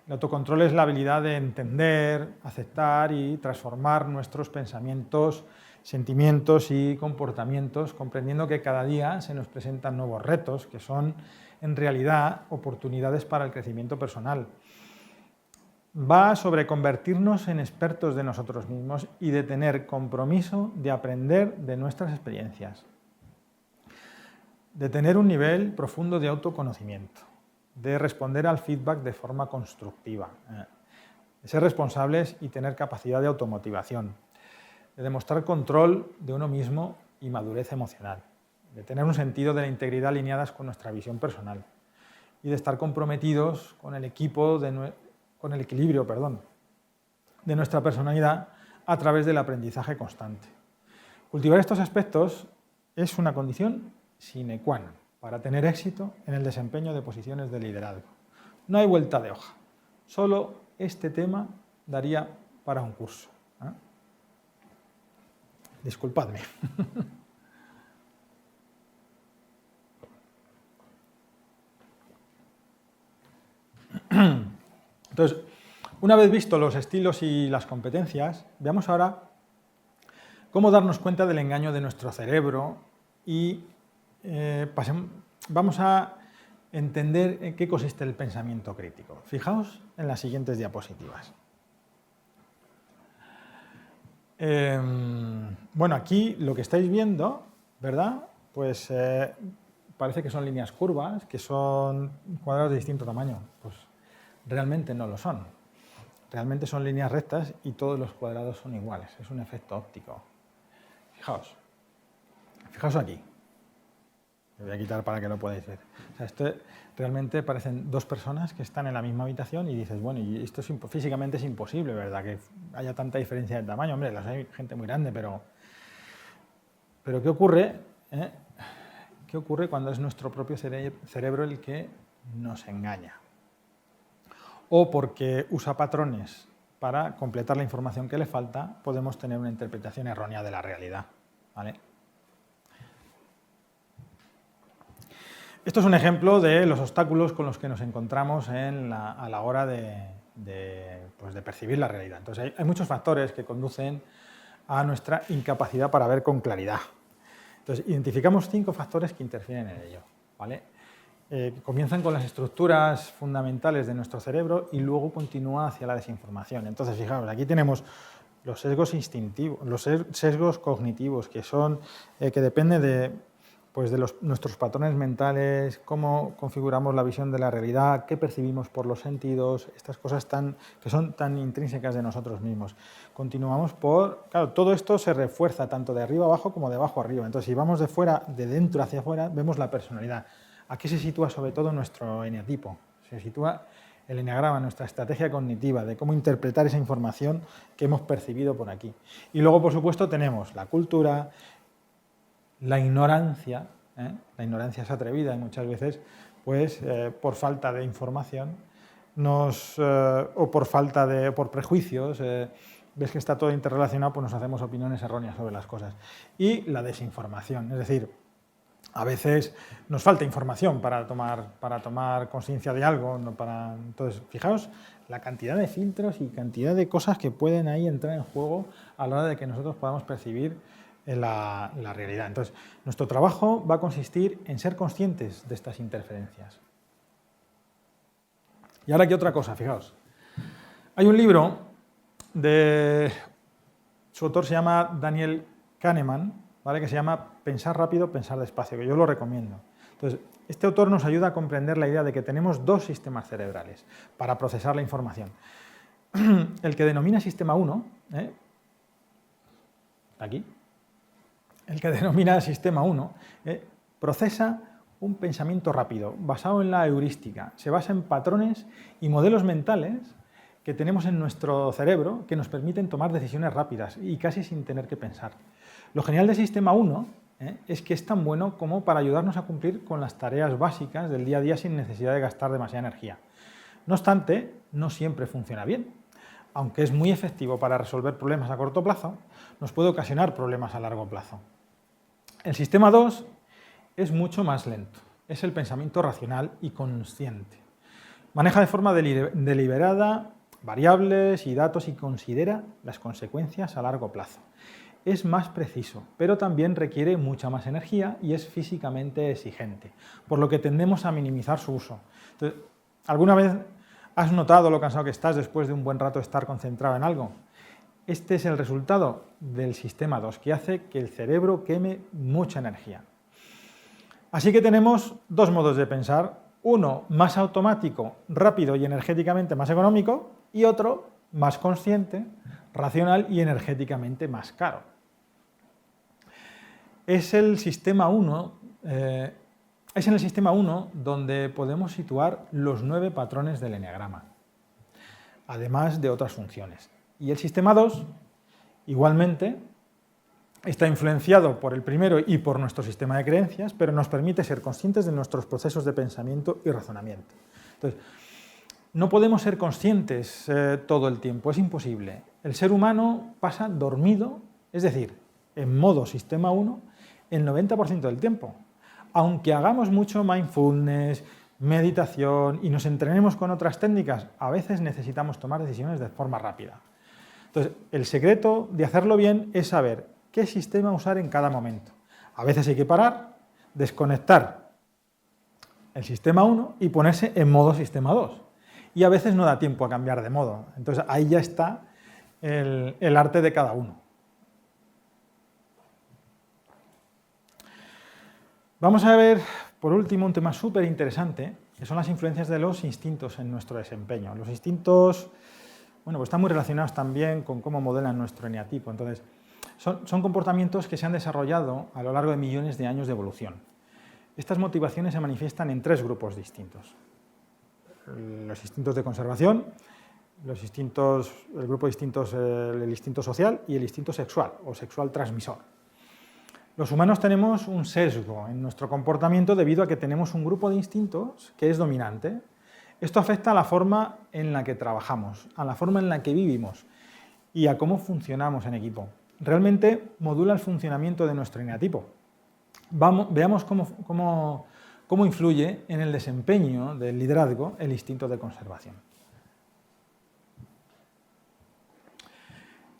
[SPEAKER 1] El autocontrol es la habilidad de entender, aceptar y transformar nuestros pensamientos, sentimientos y comportamientos, comprendiendo que cada día se nos presentan nuevos retos que son en realidad oportunidades para el crecimiento personal. Va sobre convertirnos en expertos de nosotros mismos y de tener compromiso de aprender de nuestras experiencias, de tener un nivel profundo de autoconocimiento, de responder al feedback de forma constructiva, de ser responsables y tener capacidad de automotivación, de demostrar control de uno mismo y madurez emocional, de tener un sentido de la integridad alineadas con nuestra visión personal y de estar comprometidos con el equilibrio de nuestra personalidad a través del aprendizaje constante. Cultivar estos aspectos es una condición sine qua non para tener éxito en el desempeño de posiciones de liderazgo. No hay vuelta de hoja. Solo este tema daría para un curso. Disculpadme. Entonces, una vez visto los estilos y las competencias, veamos ahora cómo darnos cuenta del engaño de nuestro cerebro y vamos a entender en qué consiste el pensamiento crítico. Fijaos en las siguientes diapositivas. Bueno, aquí lo que estáis viendo, ¿verdad? Pues parece que son líneas curvas, que son cuadrados de distinto tamaño. Pues realmente no lo son. Realmente son líneas rectas y todos los cuadrados son iguales. Es un efecto óptico. Fijaos. Fijaos aquí. Lo voy a quitar para que lo podáis ver. O sea, esto realmente parecen dos personas que están en la misma habitación y dices, bueno, y esto físicamente es imposible, ¿verdad? Que haya tanta diferencia de tamaño. Hombre, hay gente muy grande, pero ¿qué ocurre? ¿Qué ocurre cuando es nuestro propio cerebro el que nos engaña? O porque usa patrones para completar la información que le falta, podemos tener una interpretación errónea de la realidad, ¿vale? Esto es un ejemplo de los obstáculos con los que nos encontramos a la hora de percibir la realidad. Entonces, hay muchos factores que conducen a nuestra incapacidad para ver con claridad. Entonces, identificamos 5 factores que interfieren en ello, ¿vale? Comienzan con las estructuras fundamentales de nuestro cerebro y luego continúa hacia la desinformación. Entonces, fijaos, aquí tenemos los sesgos instintivos, los sesgos cognitivos, que son que dependen de nuestros patrones mentales, cómo configuramos la visión de la realidad, qué percibimos por los sentidos, estas cosas que son tan intrínsecas de nosotros mismos. Continuamos claro, todo esto se refuerza tanto de arriba abajo como de abajo arriba. Entonces, si vamos de dentro hacia afuera, vemos la personalidad. Aquí se sitúa sobre todo nuestro eneatipo, se sitúa el eneagrama, nuestra estrategia cognitiva, de cómo interpretar esa información que hemos percibido por aquí. Y luego, por supuesto, tenemos la cultura, la ignorancia es atrevida y muchas veces, por falta de información, o por prejuicios, ves que está todo interrelacionado, pues nos hacemos opiniones erróneas sobre las cosas. Y la desinformación, es decir, a veces nos falta información para tomar conciencia de algo. Entonces, fijaos la cantidad de filtros y cantidad de cosas que pueden ahí entrar en juego a la hora de que nosotros podamos percibir la realidad. Entonces, nuestro trabajo va a consistir en ser conscientes de estas interferencias. Y ahora aquí otra cosa, fijaos. Hay un libro su autor se llama Daniel Kahneman, ¿vale? Que se llama Pensar rápido, pensar despacio, que yo lo recomiendo. Entonces, este autor nos ayuda a comprender la idea de que tenemos 2 sistemas cerebrales para procesar la información. El que denomina sistema 1, aquí, el que denomina sistema 1, procesa un pensamiento rápido, basado en la heurística. Se basa en patrones y modelos mentales que tenemos en nuestro cerebro que nos permiten tomar decisiones rápidas y casi sin tener que pensar. Lo genial del sistema 1 es que es tan bueno como para ayudarnos a cumplir con las tareas básicas del día a día sin necesidad de gastar demasiada energía. No obstante, no siempre funciona bien. Aunque es muy efectivo para resolver problemas a corto plazo, nos puede ocasionar problemas a largo plazo. El sistema 2 es mucho más lento. Es el pensamiento racional y consciente. Maneja de forma deliberada variables y datos y considera las consecuencias a largo plazo. Es más preciso, pero también requiere mucha más energía y es físicamente exigente, por lo que tendemos a minimizar su uso. Entonces, ¿alguna vez has notado lo cansado que estás después de un buen rato de estar concentrado en algo? Este es el resultado del sistema 2, que hace que el cerebro queme mucha energía. Así que tenemos 2 modos de pensar, uno más automático, rápido y energéticamente más económico, y otro más consciente, racional y energéticamente más caro. Es en el sistema 1 donde podemos situar los 9 patrones del eneagrama, además de otras funciones. Y el sistema 2, igualmente, está influenciado por el primero y por nuestro sistema de creencias, pero nos permite ser conscientes de nuestros procesos de pensamiento y razonamiento. Entonces, no podemos ser conscientes todo el tiempo, es imposible. El ser humano pasa dormido, es decir, en modo sistema 1, el 90% del tiempo. Aunque hagamos mucho mindfulness, meditación y nos entrenemos con otras técnicas, a veces necesitamos tomar decisiones de forma rápida. Entonces, el secreto de hacerlo bien es saber qué sistema usar en cada momento. A veces hay que parar, desconectar el sistema 1 y ponerse en modo sistema 2. Y a veces no da tiempo a cambiar de modo. Entonces ahí ya está el arte de cada uno. Vamos a ver, por último, un tema súper interesante, que son las influencias de los instintos en nuestro desempeño. Los instintos, pues están muy relacionados también con cómo modelan nuestro eneatipo. Entonces, son comportamientos que se han desarrollado a lo largo de millones de años de evolución. Estas motivaciones se manifiestan en 3 grupos distintos. Los instintos de conservación, el grupo de instintos, el instinto social y el instinto sexual o sexual transmisor. Los humanos tenemos un sesgo en nuestro comportamiento debido a que tenemos un grupo de instintos que es dominante. Esto afecta a la forma en la que trabajamos, a la forma en la que vivimos y a cómo funcionamos en equipo. Realmente modula el funcionamiento de nuestro eneatipo. Veamos cómo influye en el desempeño del liderazgo el instinto de conservación.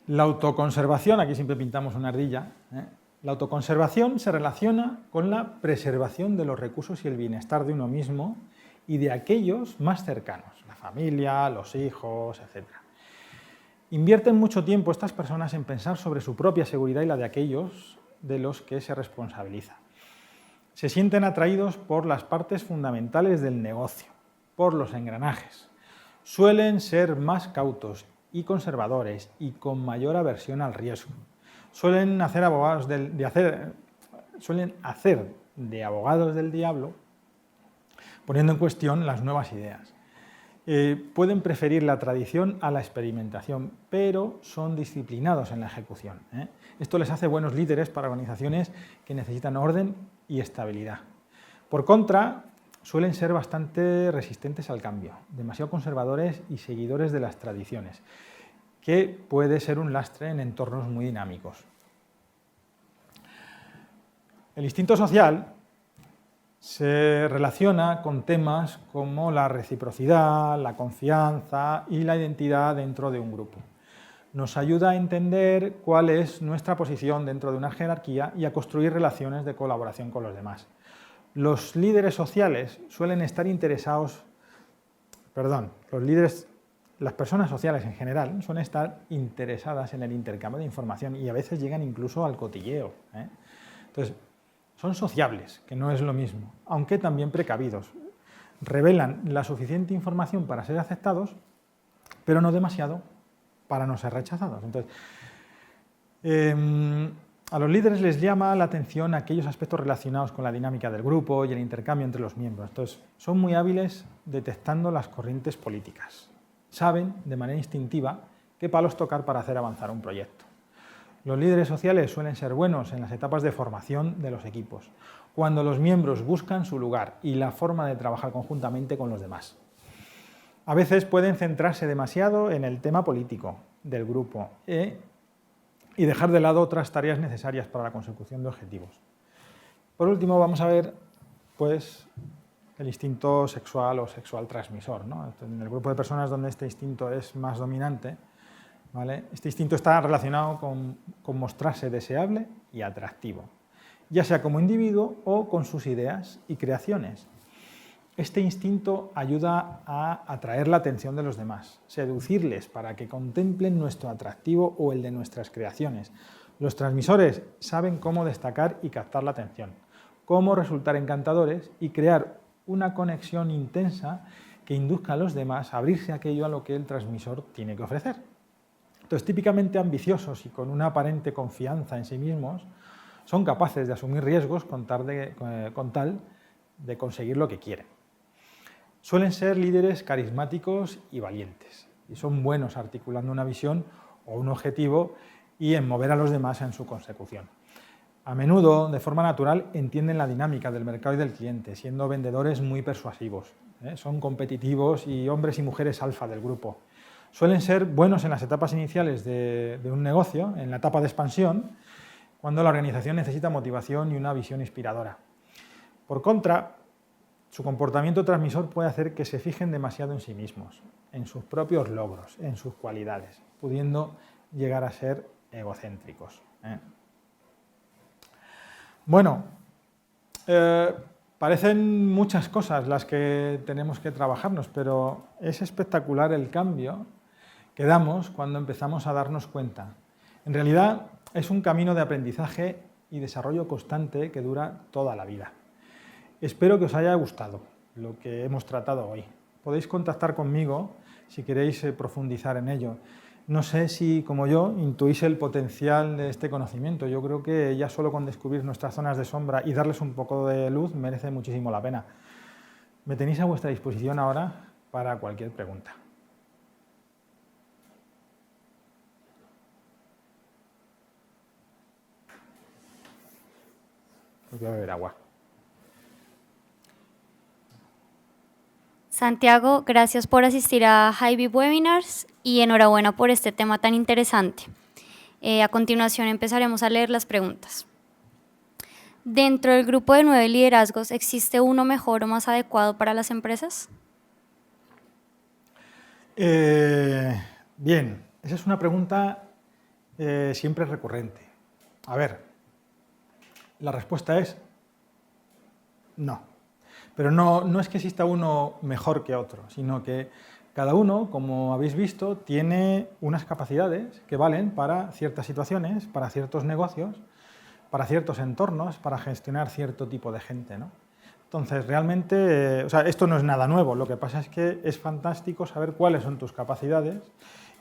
[SPEAKER 1] La autoconservación, aquí siempre pintamos una ardilla, la autoconservación se relaciona con la preservación de los recursos y el bienestar de uno mismo y de aquellos más cercanos, la familia, los hijos, etc. Invierten mucho tiempo estas personas en pensar sobre su propia seguridad y la de aquellos de los que se responsabiliza. Se sienten atraídos por las partes fundamentales del negocio, por los engranajes. Suelen ser más cautos y conservadores y con mayor aversión al riesgo. Suelen hacer de abogados del diablo, poniendo en cuestión las nuevas ideas. Pueden preferir la tradición a la experimentación, pero son disciplinados en la ejecución. Esto les hace buenos líderes para organizaciones que necesitan orden y estabilidad. Por contra, suelen ser bastante resistentes al cambio, demasiado conservadores y seguidores de las tradiciones, que puede ser un lastre en entornos muy dinámicos. El instinto social se relaciona con temas como la reciprocidad, la confianza y la identidad dentro de un grupo. Nos ayuda a entender cuál es nuestra posición dentro de una jerarquía y a construir relaciones de colaboración con los demás. Los líderes sociales suelen estar interesados, las personas sociales en general suelen estar interesadas en el intercambio de información y a veces llegan incluso al cotilleo. Entonces, son sociables, que no es lo mismo, aunque también precavidos. Revelan la suficiente información para ser aceptados, pero no demasiado para no ser rechazados. Entonces, a los líderes les llama la atención aquellos aspectos relacionados con la dinámica del grupo y el intercambio entre los miembros. Entonces, son muy hábiles detectando las corrientes políticas. Saben, de manera instintiva, qué palos tocar para hacer avanzar un proyecto. Los líderes sociales suelen ser buenos en las etapas de formación de los equipos, cuando los miembros buscan su lugar y la forma de trabajar conjuntamente con los demás. A veces pueden centrarse demasiado en el tema político del grupo y dejar de lado otras tareas necesarias para la consecución de objetivos. Por último, vamos a ver el instinto sexual o sexual transmisor, ¿no? En el grupo de personas donde este instinto es más dominante, ¿vale? Este instinto está relacionado con mostrarse deseable y atractivo, ya sea como individuo o con sus ideas y creaciones. Este instinto ayuda a atraer la atención de los demás, seducirles para que contemplen nuestro atractivo o el de nuestras creaciones. Los transmisores saben cómo destacar y captar la atención, cómo resultar encantadores y crear una conexión intensa que induzca a los demás a abrirse a aquello a lo que el transmisor tiene que ofrecer. Entonces, típicamente ambiciosos y con una aparente confianza en sí mismos, son capaces de asumir riesgos con tal de conseguir lo que quieren. Suelen ser líderes carismáticos y valientes, y son buenos articulando una visión o un objetivo y en mover a los demás en su consecución. A menudo, de forma natural, entienden la dinámica del mercado y del cliente, siendo vendedores muy persuasivos. Son competitivos y hombres y mujeres alfa del grupo. Suelen ser buenos en las etapas iniciales de un negocio, en la etapa de expansión, cuando la organización necesita motivación y una visión inspiradora. Por contra, su comportamiento transmisor puede hacer que se fijen demasiado en sí mismos, en sus propios logros, en sus cualidades, pudiendo llegar a ser egocéntricos. Bueno, parecen muchas cosas las que tenemos que trabajarnos, pero es espectacular el cambio que damos cuando empezamos a darnos cuenta. En realidad, es un camino de aprendizaje y desarrollo constante que dura toda la vida. Espero que os haya gustado lo que hemos tratado hoy. Podéis contactar conmigo si queréis profundizar en ello. No sé si, como yo, intuís el potencial de este conocimiento. Yo creo que ya solo con descubrir nuestras zonas de sombra y darles un poco de luz merece muchísimo la pena. Me tenéis a vuestra disposición ahora para cualquier pregunta. Voy a beber agua.
[SPEAKER 2] Santiago, gracias por asistir a Hive Webinars y enhorabuena por este tema tan interesante. A continuación empezaremos a leer las preguntas. ¿Dentro del grupo de 9 liderazgos existe uno mejor o más adecuado para las empresas?
[SPEAKER 1] Bien, esa es una pregunta siempre es recurrente. A ver, la respuesta es no. Pero no es que exista uno mejor que otro, sino que cada uno, como habéis visto, tiene unas capacidades que valen para ciertas situaciones, para ciertos negocios, para ciertos entornos, para gestionar cierto tipo de gente, ¿no? Entonces, realmente, o sea, esto no es nada nuevo, lo que pasa es que es fantástico saber cuáles son tus capacidades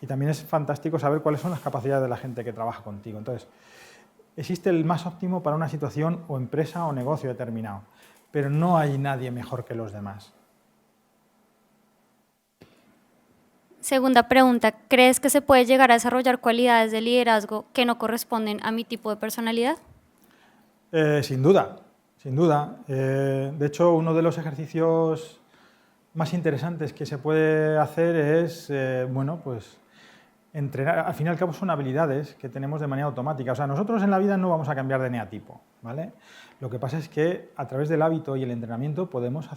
[SPEAKER 1] y también es fantástico saber cuáles son las capacidades de la gente que trabaja contigo. Entonces, existe el más óptimo para una situación o empresa o negocio determinado, pero no hay nadie mejor que los demás.
[SPEAKER 2] Segunda pregunta, ¿crees que se puede llegar a desarrollar cualidades de liderazgo que no corresponden a mi tipo de personalidad?
[SPEAKER 1] Sin duda, sin duda. De hecho, uno de los ejercicios más interesantes que se puede hacer es, bueno, pues entrenar. Al fin y al cabo son habilidades que tenemos de manera automática. O sea, nosotros en la vida no vamos a cambiar de eneatipo, ¿vale? Lo que pasa es que a través del hábito y el entrenamiento podemos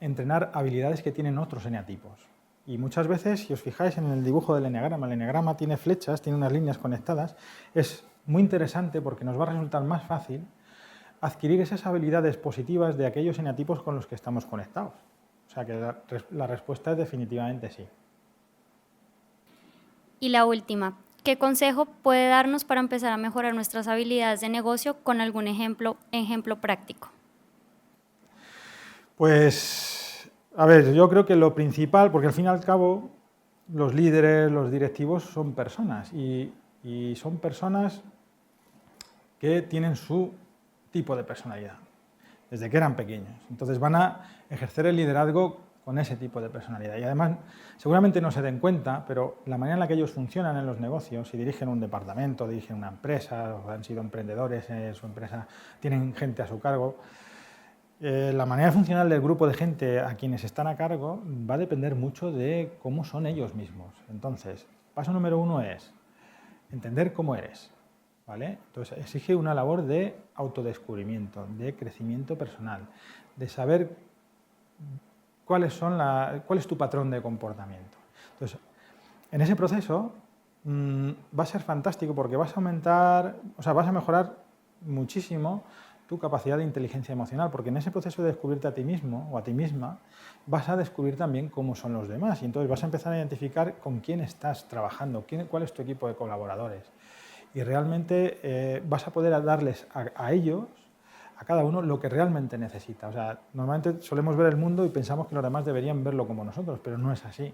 [SPEAKER 1] entrenar habilidades que tienen otros eneatipos. Y muchas veces, si os fijáis en el dibujo del eneagrama, el eneagrama tiene flechas, tiene unas líneas conectadas, es muy interesante porque nos va a resultar más fácil adquirir esas habilidades positivas de aquellos eneatipos con los que estamos conectados. O sea que la respuesta es definitivamente sí.
[SPEAKER 2] Y la última, ¿qué consejo puede darnos para empezar a mejorar nuestras habilidades de negocio con algún ejemplo práctico?
[SPEAKER 1] Pues, a ver, yo creo que lo principal, porque al fin y al cabo los líderes, los directivos son personas y son personas que tienen su tipo de personalidad, desde que eran pequeños. Entonces van a ejercer el liderazgo con ese tipo de personalidad. Y además, seguramente no se den cuenta, pero la manera en la que ellos funcionan en los negocios, si dirigen un departamento, dirigen una empresa, o han sido emprendedores en su empresa, tienen gente a su cargo, la manera funcional del grupo de gente a quienes están a cargo va a depender mucho de cómo son ellos mismos. Entonces, paso número 1 es entender cómo eres, ¿vale? Entonces, exige una labor de autodescubrimiento, de crecimiento personal, de saber cuál es tu patrón de comportamiento. Entonces, en ese proceso va a ser fantástico porque vas a mejorar muchísimo tu capacidad de inteligencia emocional, porque en ese proceso de descubrirte a ti mismo o a ti misma, vas a descubrir también cómo son los demás y entonces vas a empezar a identificar con quién estás trabajando, cuál es tu equipo de colaboradores y realmente vas a poder darles a ellos, a cada uno, lo que realmente necesita. O sea, normalmente solemos ver el mundo y pensamos que los demás deberían verlo como nosotros, pero no es así.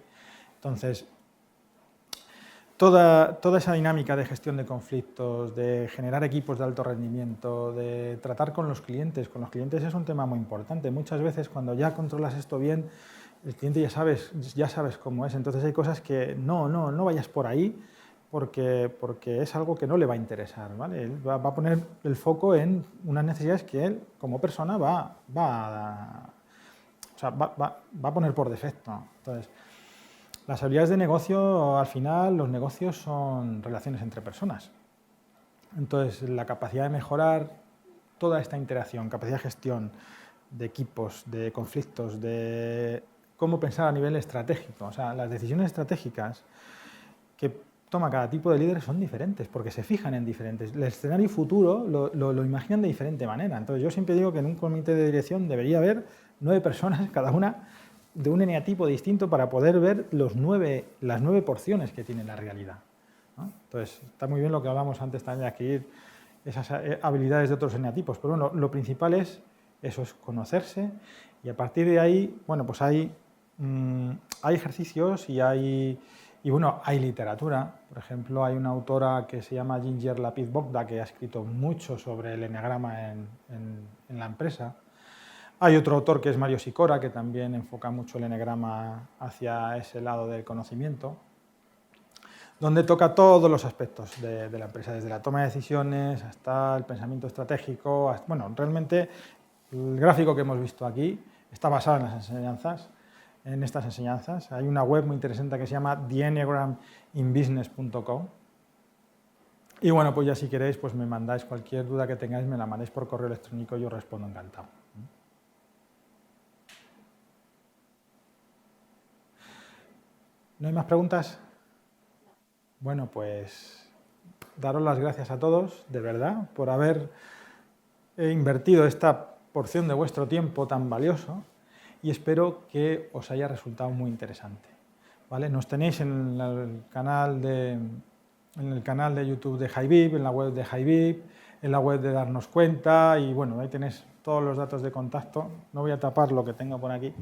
[SPEAKER 1] Entonces, toda esa dinámica de gestión de conflictos, de generar equipos de alto rendimiento, de tratar con los clientes es un tema muy importante. Muchas veces cuando ya controlas esto bien, el cliente ya sabes cómo es. Entonces hay cosas que no vayas por ahí porque es algo que no le va a interesar, ¿vale? Él va a poner el foco en unas necesidades que él como persona va a poner por defecto. Entonces, las habilidades de negocio, al final, los negocios son relaciones entre personas. Entonces, la capacidad de mejorar toda esta interacción, capacidad de gestión de equipos, de conflictos, de cómo pensar a nivel estratégico. O sea, las decisiones estratégicas que toma cada tipo de líder son diferentes, porque se fijan en diferentes. El escenario futuro lo imaginan de diferente manera. Entonces, yo siempre digo que en un comité de dirección debería haber 9 personas, cada una de un eneatipo distinto para poder ver las 9 porciones que tiene la realidad, ¿no? Entonces, está muy bien lo que hablamos antes también de adquirir esas habilidades de otros eneatipos, pero bueno, lo principal es conocerse y a partir de ahí, bueno, pues hay ejercicios y hay literatura. Por ejemplo, hay una autora que se llama Ginger Lapid Bogda que ha escrito mucho sobre el eneagrama en la empresa. Hay otro autor que es Mario Sicora, que también enfoca mucho el eneagrama hacia ese lado del conocimiento, donde toca todos los aspectos de la empresa, desde la toma de decisiones hasta el pensamiento estratégico. Bueno, realmente el gráfico que hemos visto aquí está basado en estas enseñanzas. Hay una web muy interesante que se llama theenneagraminbusiness.com. Y bueno, pues ya si queréis, pues me mandáis cualquier duda que tengáis, me la mandéis por correo electrónico y yo respondo encantado. ¿No hay más preguntas? Bueno, pues daros las gracias a todos, de verdad, por haber invertido esta porción de vuestro tiempo tan valioso y espero que os haya resultado muy interesante. ¿Vale? Nos tenéis en el canal de YouTube de HiVib, en la web de HiVib, en la web de Darnos Cuenta y bueno, ahí tenéis todos los datos de contacto. No voy a tapar lo que tengo por aquí,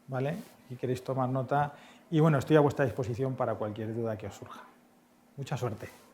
[SPEAKER 1] ¿vale? Si queréis tomar nota. Y bueno, estoy a vuestra disposición para cualquier duda que os surja. Mucha suerte.